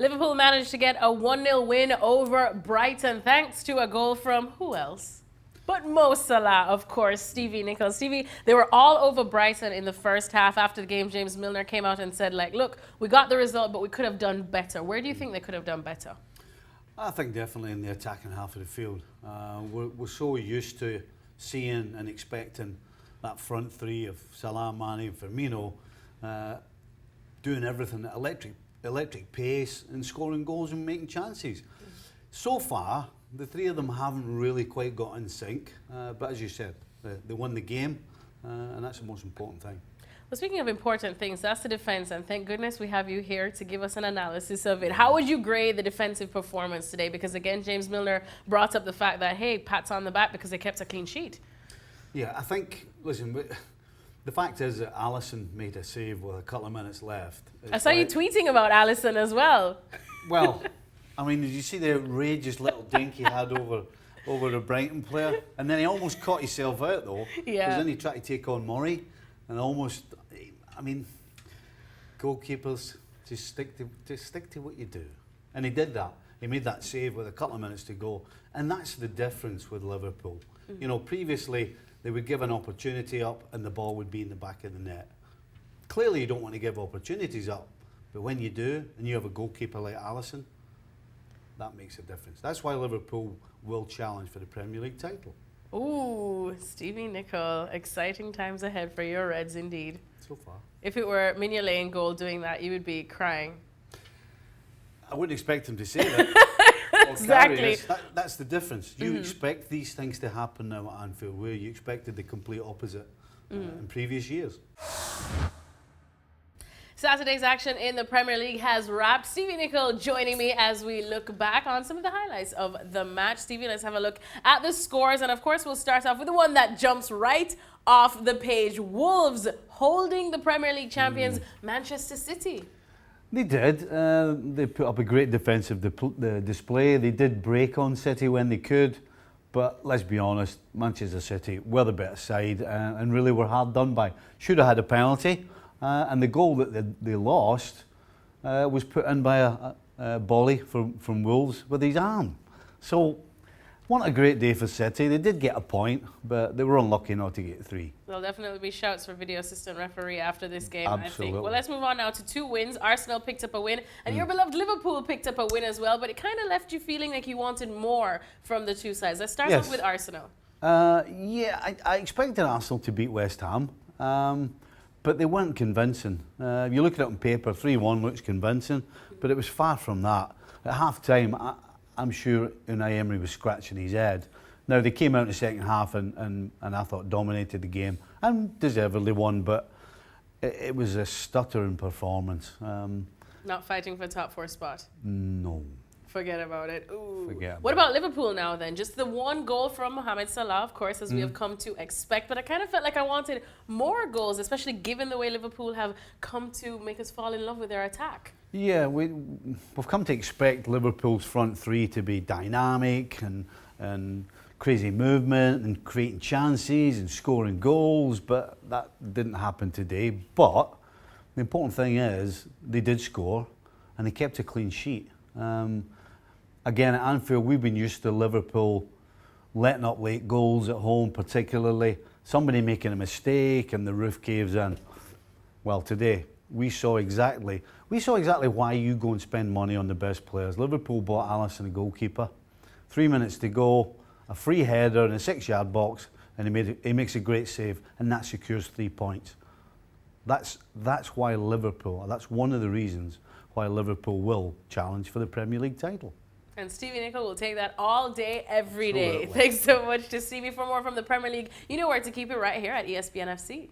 Liverpool managed to get a 1-0 win over Brighton thanks to a goal from who else? But Mo Salah, of course, Stevie Nicol. Stevie, they were all over Brighton in the first half. After the game, James Milner came out and said, like, look, we got the result, but we could have done better. Where do you think they could have done better? I think definitely in the attacking half of the field. We're so used to seeing and expecting that front three of Salah, Mane and Firmino doing everything at electric pace and scoring goals and making chances. So far, the three of them haven't really quite got in sync, but as you said, they won the game, and that's the most important thing. Well, speaking of important things, that's the defense, and thank goodness we have you here to give us an analysis of it. How would you grade the defensive performance today? Because again, James Milner brought up the fact that, hey, pats on the back because they kept a clean sheet. Yeah, I think, listen, the fact is that Alisson made a save with a couple of minutes left. I saw you tweeting about Alisson as well. Well, I mean, did you see the outrageous little dink he had over the Brighton player? And then he almost caught himself out, though. Yeah. Because then he tried to take on Murray and almost, I mean, goalkeepers, just stick to what you do. And he did that. He made that save with a couple of minutes to go. And that's the difference with Liverpool. You know, previously, they would give an opportunity up and the ball would be in the back of the net. Clearly, you don't want to give opportunities up. But when you do, and you have a goalkeeper like Alisson, that makes a difference. That's why Liverpool will challenge for the Premier League title. Ooh, Stevie Nicol. Exciting times ahead for your Reds indeed. So far. If it were Mignolet in goal doing that, you would be crying. I wouldn't expect him to say that. Exactly. That's the difference. You expect these things to happen now at Anfield, where you expected the complete opposite in previous years. Saturday's action in the Premier League has wrapped. Stevie Nicol joining me as we look back on some of the highlights of the match. Stevie, let's have a look at the scores. And of course, we'll start off with the one that jumps right off the page. Wolves holding the Premier League champions, Manchester City. They did. They put up a great defensive display. They did break on City when they could. But let's be honest, Manchester City were the better side and really were hard done by. Should have had a penalty. And the goal that they lost was put in by a volley from Wolves with his arm. So, what a great day for City. They did get a point, but they were unlucky not to get 3. There'll definitely be shouts for video assistant referee after this game, Absolutely. I think. Well, let's move on now to 2 wins. Arsenal picked up a win, and your beloved Liverpool picked up a win as well, but it kind of left you feeling like you wanted more from the two sides. Let's start off with Arsenal. Yeah, I expected Arsenal to beat West Ham. But they weren't convincing. If you look at it on paper, 3-1 looks convincing, but it was far from that. At half-time, I'm sure Unai Emery was scratching his head. Now, they came out in the second half and I thought dominated the game and deservedly won, but it was a stuttering performance. Not fighting for top 4 spot? No. Forget about it. Ooh. Forget about what about Liverpool now then? Just the one goal from Mohamed Salah, of course, as we have come to expect. But I kind of felt like I wanted more goals, especially given the way Liverpool have come to make us fall in love with their attack. Yeah, we've come to expect Liverpool's front three to be dynamic and crazy movement and creating chances and scoring goals, but that didn't happen today. But the important thing is they did score and they kept a clean sheet. Again, at Anfield, we've been used to Liverpool letting up late goals at home, particularly. Somebody making a mistake and the roof caves in. Well, today, we saw exactly why you go and spend money on the best players. Liverpool bought Alisson, a goalkeeper. 3 minutes to go, a free header in a 6-yard box, and he makes a great save, and that secures 3 points. That's why Liverpool, that's one of the reasons why Liverpool will challenge for the Premier League title. And Stevie Nicol will take that all day, every day. Absolutely. Thanks so much to Stevie. For more from the Premier League, you know where to keep it right here at ESPN FC.